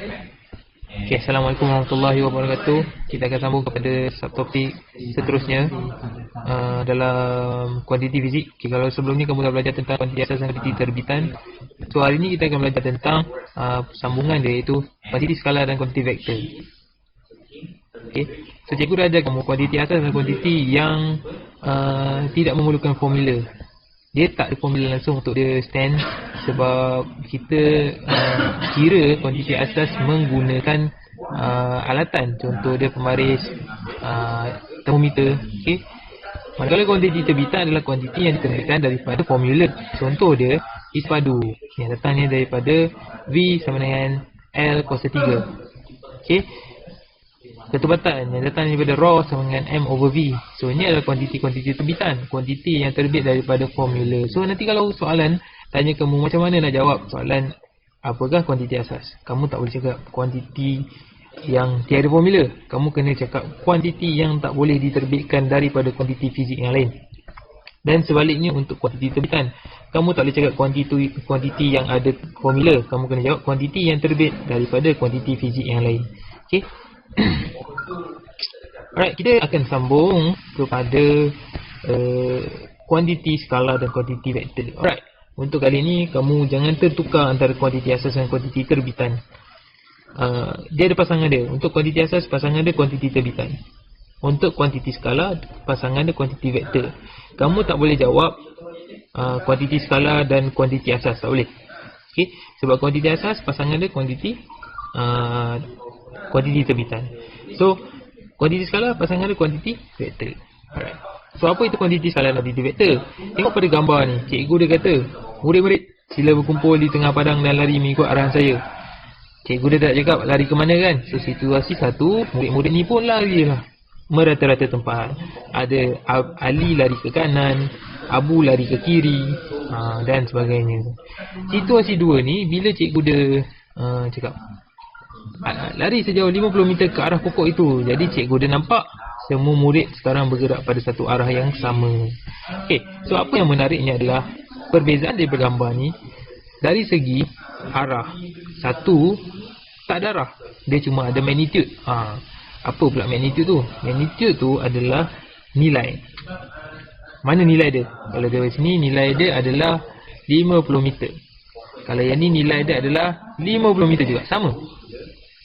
Okay, Assalamualaikum warahmatullahi wabarakatuh. Kita akan sambung kepada subtopik seterusnya dalam kuantiti fizik. Okay, kalau sebelum ni kamu dah belajar tentang kuantiti asas dan kuantiti terbitan. So hari ni kita akan belajar tentang sambungan dia, iaitu kuantiti skala dan kuantiti vektor. Okay. So cikgu dah ajar kamu kuantiti asas dan kuantiti yang tidak memerlukan formula. Dia tak ada formula langsung untuk dia stand, sebab kita kira kuantiti asas menggunakan alatan. Contoh dia pembaris, termometer. Okay. Manakala kuantiti terbitan adalah kuantiti yang diterbitkan daripada formula. Contoh dia ispadu yang datangnya daripada V sama dengan L kuasa 3. Okay. Ketepatan yang datang daripada raw sama dengan M over V. So ini adalah kuantiti-kuantiti terbitan, kuantiti yang terbit daripada formula. So nanti kalau soalan tanya kamu macam mana nak jawab soalan apakah kuantiti asas, kamu tak boleh cakap kuantiti yang tiada formula. Kamu kena cakap kuantiti yang tak boleh diterbitkan daripada kuantiti fizik yang lain. Dan sebaliknya untuk kuantiti terbitan, kamu tak boleh cakap kuantiti yang ada formula. Kamu kena jawab kuantiti yang terbit daripada kuantiti fizik yang lain. Okay. Alright, kita akan sambung kepada kuantiti skala dan kuantiti vektor. Alright, untuk kali ini kamu jangan tertukar antara kuantiti asas dan kuantiti terbitan. Dia ada pasangan dia. Untuk kuantiti asas, pasangan dia kuantiti terbitan. Untuk kuantiti skala, pasangan dia kuantiti vektor. Kamu tak boleh jawab kuantiti skala dan kuantiti asas, tak boleh. Okay? Sebab kuantiti asas, pasangan dia kuantiti terbitan. So kuantiti skala pasangan dia kuantiti vektor. Alright. So apa itu kuantiti skala dan kuantiti vektor? Tengok pada gambar ni. Cikgu dia kata, murid-murid sila berkumpul di tengah padang dan lari mengikut arahan saya. Cikgu dia tak cakap lari ke mana kan. So situasi satu, murid-murid ni pun lari lah merata-rata tempat. Ada Ali lari ke kanan, Abu lari ke kiri, dan sebagainya. Situasi dua ni bila cikgu dia cakap lari sejauh 50 meter ke arah pokok itu. Jadi cikgu dia nampak semua murid sekarang bergerak pada satu arah yang sama. Okay, so apa yang menariknya adalah perbezaan dia bergambar ni dari segi arah. Satu tak ada arah, dia cuma ada magnitude. Apa pula magnitude tu? Magnitude tu adalah nilai. Mana nilai dia? Kalau dari sini nilai dia adalah 50 meter. Kalau yang ni nilai dia adalah 50 meter juga, sama.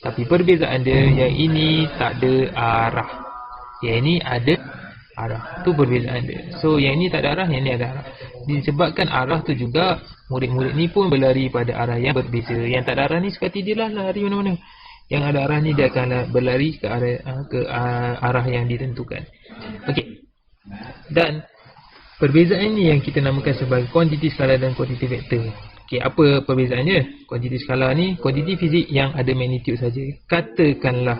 Tapi perbezaan dia, yang ini tak ada arah, yang ini ada arah. Tu perbezaan dia. So yang ini tak ada arah, yang ini ada arah. Disebabkan arah tu juga, murid-murid ni pun berlari pada arah yang berbeza. Yang tak ada arah ni seperti dia lah lari mana-mana. Yang ada arah ni dia akan berlari ke arah yang ditentukan. Okey. Dan perbezaan ini yang kita namakan sebagai kuantiti skala dan kuantiti vektor. Okay, apa perbezaannya? Kuantiti skala ni kuantiti fizik yang ada magnitude saja. Katakanlah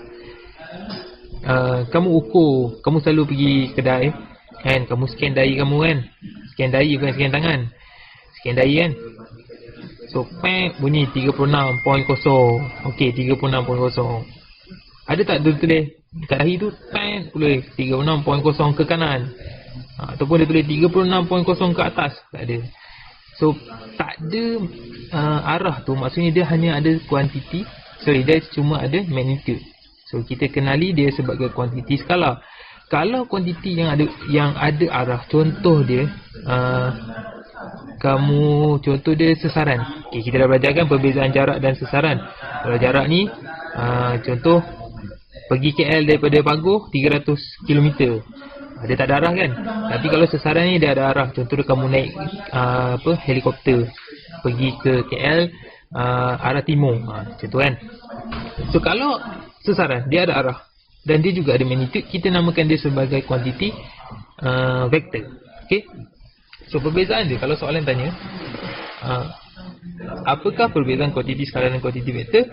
kamu ukur, kamu selalu pergi kedai kan, kamu scan dahi kamu kan. Scan dahi bukan scan tangan. Scan dahi kan. So bunyi 36.0. Okey, 36.0. Ada tak dia tulis dekat dahi tu tulis 36.0 ke kanan, ataupun dia tulis 36.0 ke atas? Tak ada. So tak ada arah tu, maksudnya dia hanya ada kuantiti, dia cuma ada magnitude. So kita kenali dia sebagai kuantiti skala. Kalau kuantiti yang ada arah, contoh dia contoh dia sesaran. Okay, kita dah belajarkan perbezaan jarak dan sesaran. Kalau jarak ni contoh pergi KL daripada Paguh 300 km. Dia tak ada arah kan. Tapi kalau sesaran ni dia ada arah. Contoh dia kamu naik helikopter pergi ke KL arah timur, contoh kan. So kalau sesaran dia ada arah dan dia juga ada magnitude, kita namakan dia sebagai kuantiti vektor. Okay. So perbezaan dia, kalau soalan tanya apakah perbezaan kuantiti skala dan kuantiti vektor,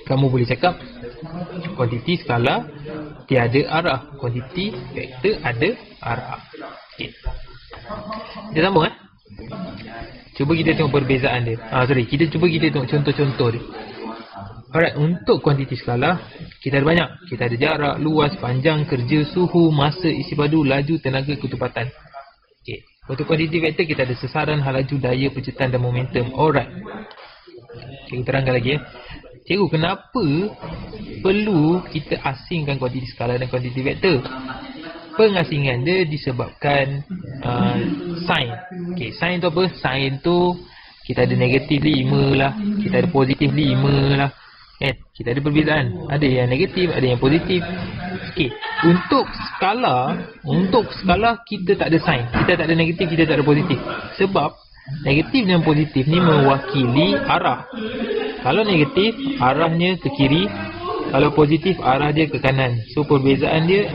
kamu boleh cakap kuantiti skala tiada arah, kuantiti vektor ada arah. Okay. Kita sambung Cuba kita tengok perbezaan dia. Kita tengok contoh-contoh dia. Alright, untuk kuantiti skala kita ada banyak. Kita ada jarak, luas, panjang, kerja, suhu, masa, isi padu, laju, tenaga, ketepatan. Okay. Untuk kuantiti vektor kita ada sesaran, hal laju, daya, percetan dan momentum. Alright. Cikgu terangkan lagi Cikgu, kenapa perlu kita asingkan kuantiti skala dan kuantiti vektor? Pengasingan dia disebabkan sign. Sign tu apa? Sign tu kita ada negatif 5 lah, kita ada positif 5 lah. Kita ada perbezaan. Ada yang negatif, ada yang positif. Untuk skala kita tak ada sign. Kita tak ada negatif, kita tak ada positif. Sebab negatif dan positif ni mewakili arah. Kalau negatif, arahnya ke kiri. Kalau positif, arah dia ke kanan. So perbezaan dia,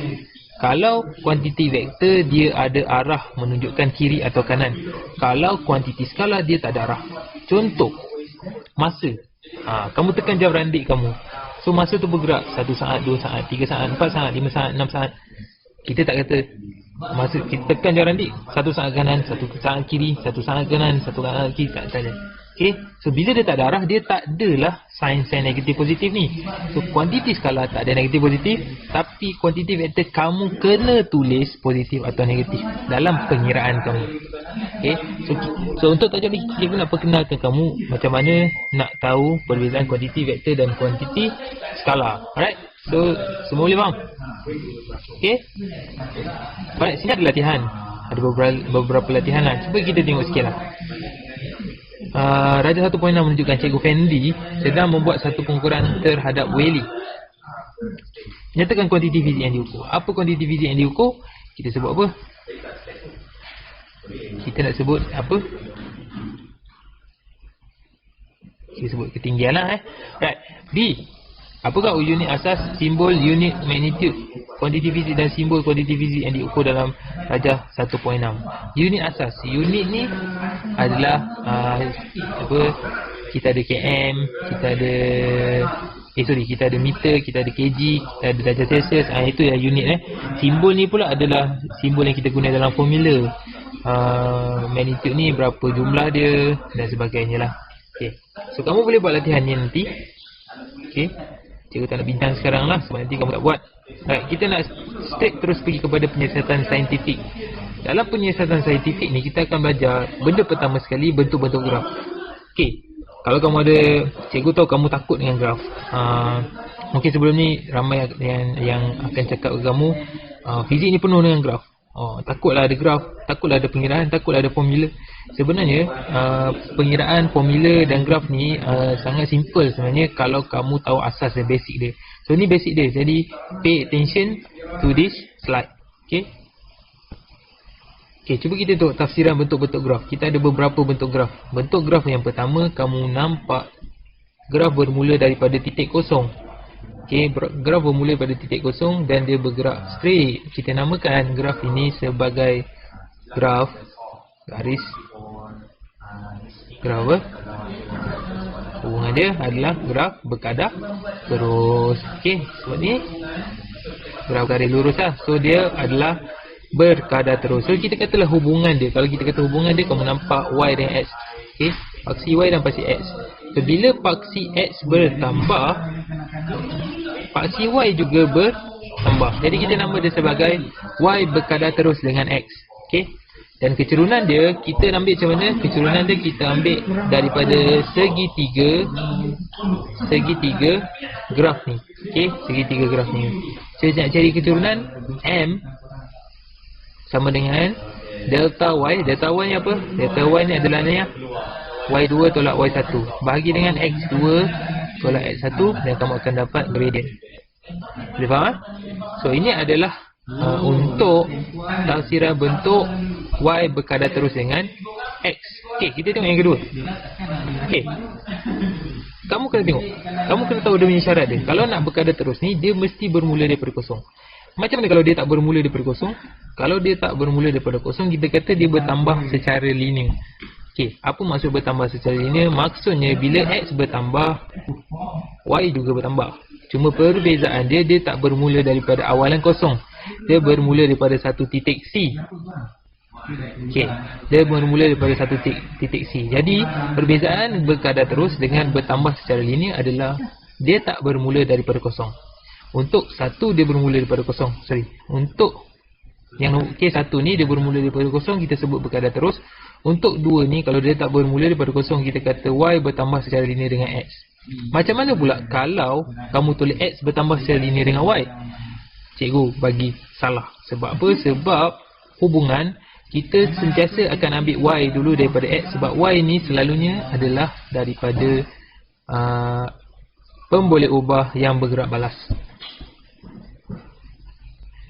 kalau kuantiti vektor dia ada arah menunjukkan kiri atau kanan. Kalau kuantiti skala dia tak ada arah. Contoh, masa. Kamu tekan jam randik kamu. So masa tu bergerak 1 saat, 2 saat, 3 saat, 4 saat, 5 saat, 6 saat. Kita tak kata masa kita tekan jam randik 1 saat kanan, 1 saat kiri, 1 saat kanan, 1 saat kiri, tak ada. So bila dia tak ada arah, dia tak adalah sign-sign negatif positif ni. So kuantiti skala tak ada negatif positif, tapi kuantiti vektor kamu kena tulis positif atau negatif dalam pengiraan kamu. So untuk tajuk ni cikgu nak perkenalkan kamu macam mana nak tahu perbezaan kuantiti vektor dan kuantiti skala. Alright. So semua boleh faham? Alright, sini ada latihan. Ada beberapa latihan lah. Cuba kita tengok sikit lah. Raja 1.6 menunjukkan Cikgu Fendi sedang membuat satu pengukuran terhadap Welly. Nyatakan kuantiti fizik yang diukur. Apa kuantiti fizik yang diukur? Kita sebut apa? Kita nak sebut apa? Kita sebut ketinggian lah Right. B. Apakah unit asas, simbol, unit magnitude, kuantiti fizik dan simbol kuantiti fizik yang diukur dalam Rajah 1.6? Unit asas. Unit ni adalah kita ada km, kita ada kita ada meter, kita ada kg, kita ada darjah Celsius. Itu yang unit Simbol ni pula adalah simbol yang kita guna dalam formula. Magnitude ni berapa jumlah dia dan sebagainya lah. So kamu boleh buat latihan ni nanti. Cikgu tak nak bincang sekarang lah sebab nanti kamu tak buat. Right, kita nak straight terus pergi kepada penyiasatan saintifik. Dalam penyiasatan saintifik ni kita akan belajar benda pertama sekali, bentuk-bentuk graf. Kalau kamu ada, cikgu tahu kamu takut dengan graf. Mungkin sebelum ni ramai yang akan cakap ke kamu fizik ni penuh dengan graf. Takutlah ada graf, takutlah ada pengiraan, takutlah ada formula. Sebenarnya pengiraan, formula dan graf ni sangat simple sebenarnya kalau kamu tahu asas dan basic dia. So ni basic dia. Jadi pay attention to this slide. Cuba kita tengok tafsiran bentuk-bentuk graf. Kita ada beberapa bentuk graf. Bentuk graf yang pertama, kamu nampak graf bermula daripada titik kosong. Graf bermula pada titik kosong dan dia bergerak straight. Kita namakan graf ini sebagai graf garis. Graf apa? Hubungan dia adalah graf berkadar terus. Sebab ni graf garis lurus lah. So dia adalah berkadar terus. So kita katalah hubungan dia. Kalau kita kata hubungan dia, kamu nampak Y dan X. Paksi Y dan paksi X. So bila paksi X bertambah, paksi Y juga bertambah. Jadi kita nama dia sebagai Y berkadar terus dengan X. Dan kecerunan dia, kita ambil macam mana? Kecerunan dia kita ambil daripada segitiga graf ni. Segitiga graf ni. So nak cari kecerunan, M sama dengan delta Y. Delta Y ni apa? Delta Y ni adalah Y2 tolak Y1 bahagi dengan X2 tolak X1 dan kamu akan dapat gradient. Boleh faham? So ini adalah untuk tafsiran bentuk Y berkadar terus dengan X. Kita tengok yang kedua. Kamu kena tengok. Kamu kena tahu dia punya syarat dia. Kalau nak berkadar terus ni, dia mesti bermula daripada kosong. Macam mana kalau dia tak bermula daripada kosong? Kalau dia tak bermula daripada kosong, kita kata dia bertambah secara linear. Apa maksud bertambah secara linear? Maksudnya bila X bertambah, Y juga bertambah. Cuma perbezaan dia tak bermula daripada awalan kosong. Dia bermula daripada satu titik C. Dia bermula daripada satu titik C. Jadi perbezaan berkadar terus dengan bertambah secara linear adalah dia tak bermula daripada kosong. Untuk satu dia bermula daripada kosong. Untuk yang kes satu ni dia bermula daripada kosong, kita sebut berkadar terus. Untuk 2 ni kalau dia tak bermula daripada kosong, kita kata Y bertambah secara linear dengan X. Macam mana pula kalau kamu tulis X bertambah secara linear dengan Y? Cikgu bagi salah. Sebab apa? Sebab hubungan kita sentiasa akan ambil Y dulu daripada X. Sebab Y ni selalunya adalah daripada pemboleh ubah yang bergerak balas.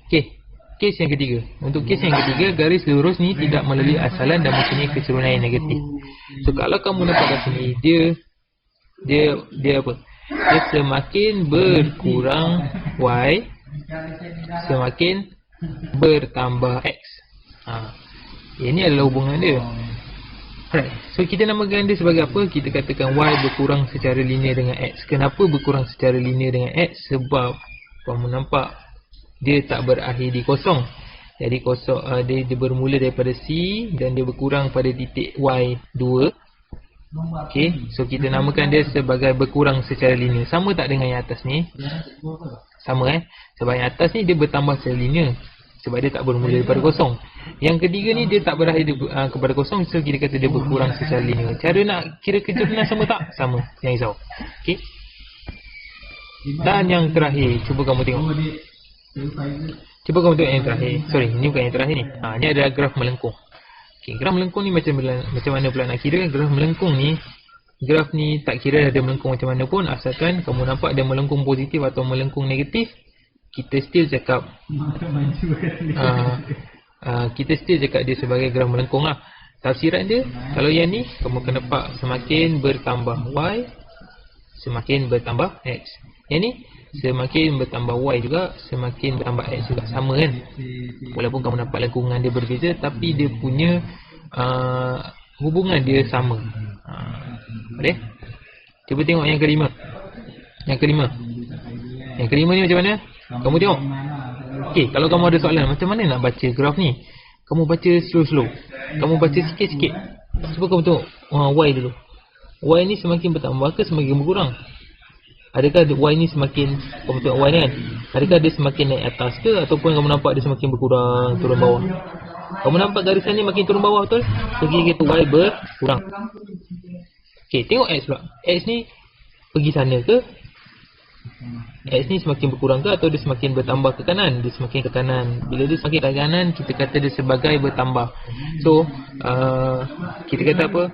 Okey, kes yang ketiga. Untuk kes yang ketiga, garis lurus ni tidak melalui asalan dan mempunyai keturunan yang negatif. So kalau kamu nampak kat sini, dia apa? Dia semakin berkurang Y, semakin bertambah X. Ini adalah hubungan dia. Alright, so kita namakan dia sebagai apa? Kita katakan Y berkurang secara linear dengan X. Kenapa berkurang secara linear dengan X? Sebab kamu nampak dia tak berakhir di kosong. Jadi kosong, dia bermula daripada C dan dia berkurang pada titik Y2. Okay, so kita namakan dia sebagai berkurang secara linear. Sama tak dengan yang atas ni? Sama sebab yang atas ni dia bertambah secara linear, sebab dia tak bermula daripada kosong. Yang ketiga ni dia tak berakhir kepada kosong, so kita kata dia berkurang secara linear. Cara nak kira keturunan sama tak? Sama, jangan risau. Okay. Dan yang terakhir, cuba kamu tengok. Cuba kamu tengok yang terakhir. Sorry, ni bukan yang terakhir ni. Ni adalah graf melengkung. Okay, graf melengkung ni macam mana pula nak kira? Graf melengkung ni, graf ni tak kira ada melengkung macam mana pun, asalkan kamu nampak ada melengkung positif atau melengkung negatif, kita still cakap dia sebagai graf melengkung lah. Tafsiran dia, kalau yang ni kamu akan nampak semakin bertambah Y, semakin bertambah X. Yang ni semakin bertambah Y juga, semakin bertambah X juga. Sama kan? Walaupun kamu nampak lengkungan dia berbeza, tapi dia punya hubungan dia sama. Boleh? Cuba tengok yang kelima. Yang kelima ni macam mana? Kamu tengok. Okey, kalau kamu ada soalan macam mana nak baca graf ni, kamu baca slow-slow. Kamu baca sikit-sikit. Cuba kamu tengok Y dulu. Y ni semakin bertambah ke semakin berkurang? Adakah Y ni semakin, kamu tengok Y ni kan, adakah dia semakin naik atas ke, ataupun kamu nampak dia semakin berkurang, turun bawah? Kamu nampak garisan ni makin turun bawah, betul? So kita Y berkurang. Okey, tengok X pula. X ni pergi sana ke? X ni semakin berkurang ke atau dia semakin bertambah ke kanan? Dia semakin ke kanan. Bila dia semakin ke kanan, kita kata dia sebagai bertambah. So kita kata apa?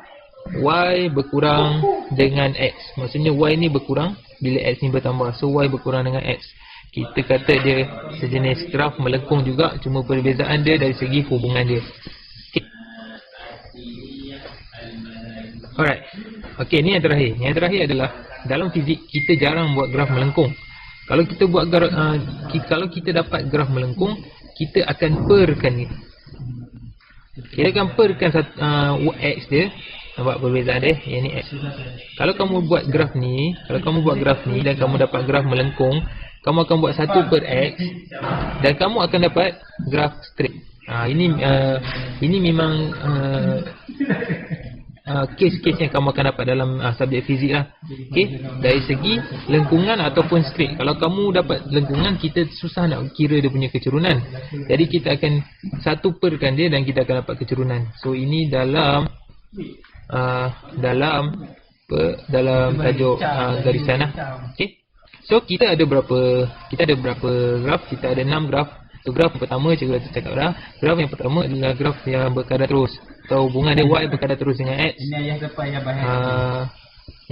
Y berkurang dengan X. Maksudnya Y ni berkurang bila X ni bertambah. So Y berkurang dengan X. Kita kata dia sejenis graf melengkung juga, cuma perbezaan dia dari segi hubungan dia. Okay. Alright. Okey, ni yang terakhir. Yang terakhir adalah dalam fizik kita jarang buat graf melengkung. Kalau kita buat kalau kita dapat graf melengkung, kita akan perkan ni. Kita akan perkan X dia. Nampak perbezaan dia? Yang ni X. Kalau kamu buat graf ni, dan kamu dapat graf melengkung, kamu akan buat 1 per X dan kamu akan dapat graf straight. Ini memang kes-kes yang kamu akan dapat dalam subjek fizik lah. Okay? Dari segi lengkungan ataupun straight. Kalau kamu dapat lengkungan, kita susah nak kira dia punya keturunan. Jadi kita akan 1 perkan dia dan kita akan dapat keturunan. So ini dalam tajuk garisan lah. Okay? So kita ada berapa graf? Kita ada 6 graf. So graf yang pertama cikgu dah cakap dah. Graf yang pertama adalah graf yang berkadar terus, atau hubungan dia Y berkadar terus dengan X.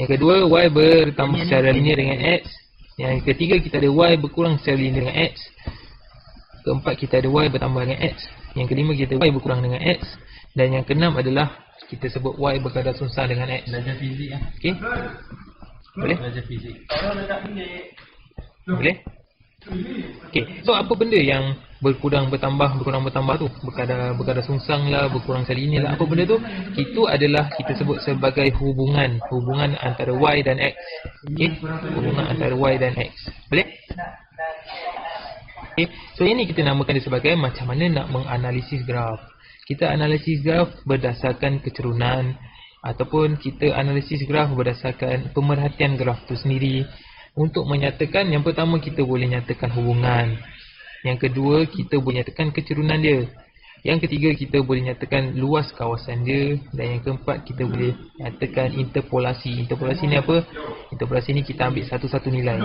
Yang kedua, Y bertambah secara linear dengan X. Yang ketiga, kita ada Y berkurang secara linear dengan X. Keempat, kita ada Y bertambah dengan X. Yang kelima, kita Y berkurang dengan X. Dan yang keenam adalah kita sebut Y berkadar sungsang dengan X. Belajar fizik lah. Okey? Boleh? Belajar fizik. Boleh? Okey. So apa benda yang berkurang bertambah tu? Berkadar sungsang lah, berkurang secara linear lah. Apa benda tu? Itu adalah kita sebut sebagai hubungan antara Y dan X. Okey? Hubungan antara Y dan X. Boleh? Okey. So ini kita namakan dia sebagai macam mana nak menganalisis graf. Kita analisis graf berdasarkan keturunan, ataupun kita analisis graf berdasarkan pemerhatian graf tu sendiri. Untuk menyatakan, yang pertama kita boleh nyatakan hubungan. Yang kedua, kita boleh nyatakan keturunan dia. Yang ketiga, kita boleh nyatakan luas kawasan dia. Dan yang keempat, kita boleh nyatakan interpolasi. Interpolasi ni apa? Interpolasi ni kita ambil satu-satu nilai.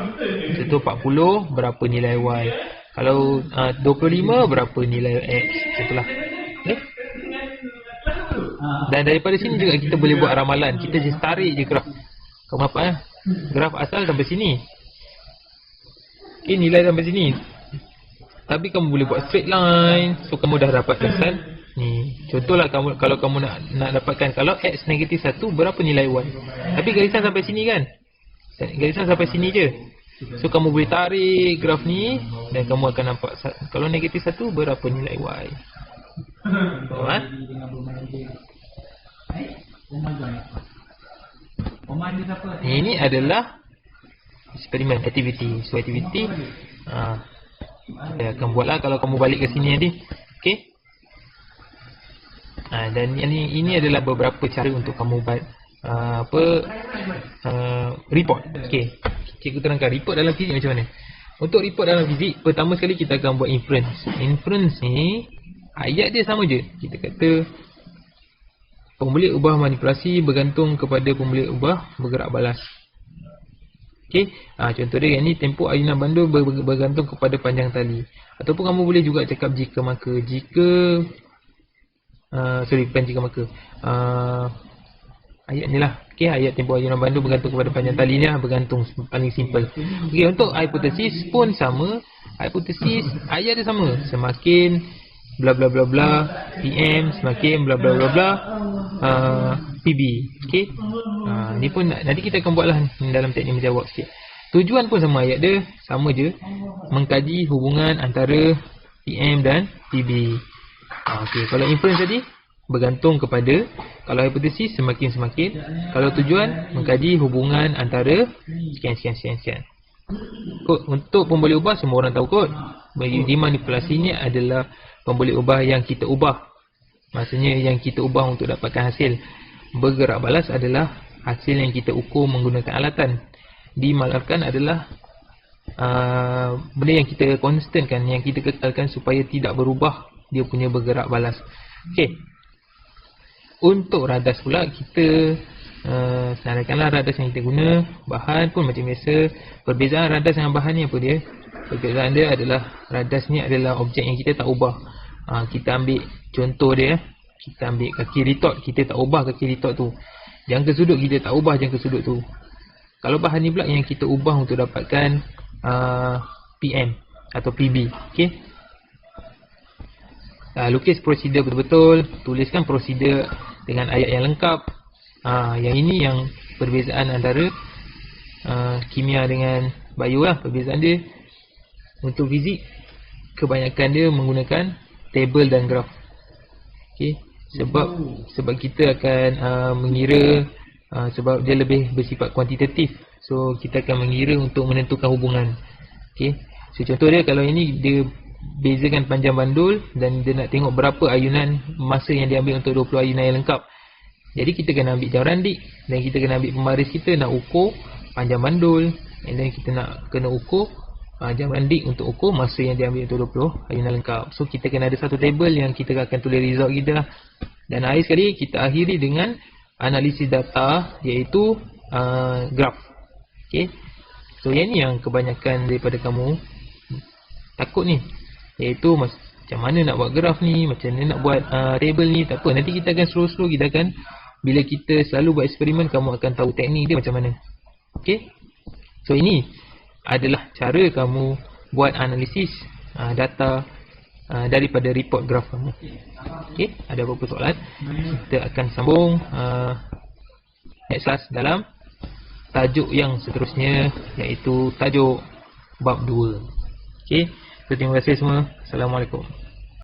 Contoh 40 berapa nilai Y, kalau 25 berapa nilai X, contohlah. Okay? Dan daripada sini juga kita boleh buat ramalan. Kita just tarik je graf. Kamu nampak graf asal sampai sini. Okay, nilai sampai sini. Tapi kamu boleh buat straight line. So kamu dah dapat kesan ni. Contohlah kalau kamu nak dapatkan, kalau X negatif 1 berapa nilai Y. Tapi garisan sampai sini kan. Garisan sampai sini je. So kamu boleh tarik graf ni dan kamu akan nampak kalau negatif 1 berapa nilai Y. Ini adalah eksperimen, aktiviti. So aktiviti saya akan buatlah kalau kamu balik ke sini nanti. Okey. Dan ini adalah beberapa cara untuk kamu buat report. Okey. Cikgu terangkan report dalam fizik macam mana. Untuk report dalam fizik, pertama sekali kita akan buat inference. Inference ni ayat dia sama je. Kita kata pemboleh ubah manipulasi bergantung kepada pemboleh ubah bergerak balas. Okey. Contoh dia ni, tempoh ayunan bandul bergantung kepada panjang tali. Ataupun kamu boleh juga cakap jika maka. Bukan jika maka. Ayat ni lah. Okey, ayat tempoh ayunan bandul bergantung kepada panjang tali ni lah, bergantung, paling simple. Okey, untuk hipotesis pun sama. Hipotesis ayat dia sama. Semakin bla bla bla bla PM, semakin bla bla bla bla PB. Okey. Ni pun nanti kita akan buatlah dalam teknik menjawab sikit. Tujuan pun sama, ayat dia sama je, mengkaji hubungan antara PM dan PB. Okey, kalau inference tadi bergantung kepada, kalau hipotesis semakin, kalau tujuan mengkaji hubungan antara sekian. Untuk pemboleh ubah semua orang tahu kot. Bagi manipulasi ni adalah pemboleh ubah yang kita ubah. Maksudnya yang kita ubah untuk dapatkan hasil. Bergerak balas adalah hasil yang kita ukur menggunakan alatan. Dimalarkan adalah benda yang kita konstankan, yang kita kekalkan supaya tidak berubah dia punya bergerak balas. Okey. Untuk radas pula, kita senaraikanlah radas yang kita guna. Bahan pun macam biasa. Perbezaan radas dengan bahan ni apa dia? Perbezaan dia adalah radas ni adalah objek yang kita tak ubah. Kita ambil contoh dia. Kita ambil kaki retort, kita tak ubah kaki retort tu. Jangka sudut kita tak ubah jangka sudut tu. Kalau bahan ni pula yang kita ubah untuk dapatkan PM atau PB. Okey. Lukis prosedur betul-betul, tuliskan prosedur dengan ayat yang lengkap. Yang ini yang perbezaan antara kimia dengan bio lah. Perbezaan dia untuk fizik, kebanyakan dia menggunakan table dan graf. Okay. Sebab kita akan mengira, sebab dia lebih bersifat kuantitatif. So kita akan mengira untuk menentukan hubungan. Okay. So contoh dia, kalau ini dia bezakan panjang bandul dan dia nak tengok berapa ayunan masa yang dia ambil untuk 20 ayunan yang lengkap. Jadi kita kena ambil jam randik dan kita kena ambil pembaris kita nak ukur panjang bandul, and then kita nak kena ukur jam randik untuk ukur masa yang dia ambil untuk 20 ayunan lengkap. So kita kena ada satu table yang kita akan tulis result kita lah. Dan akhir sekali kita akhiri dengan analisis data, iaitu graf. Okay. So yang ni yang kebanyakan daripada kamu takut ni, iaitu macam mana nak buat graf ni, macam mana nak buat table ni. Tak apa, nanti kita akan slow-slow, kita akan, bila kita selalu buat eksperimen, kamu akan tahu teknik dia macam mana. Okay. So ini adalah cara kamu buat analisis data daripada report graf kamu. Okay. Ada apa-apa soalan, kita akan sambung next class dalam tajuk yang seterusnya, iaitu tajuk bab 2. Okay. So, terima kasih semua. Assalamualaikum.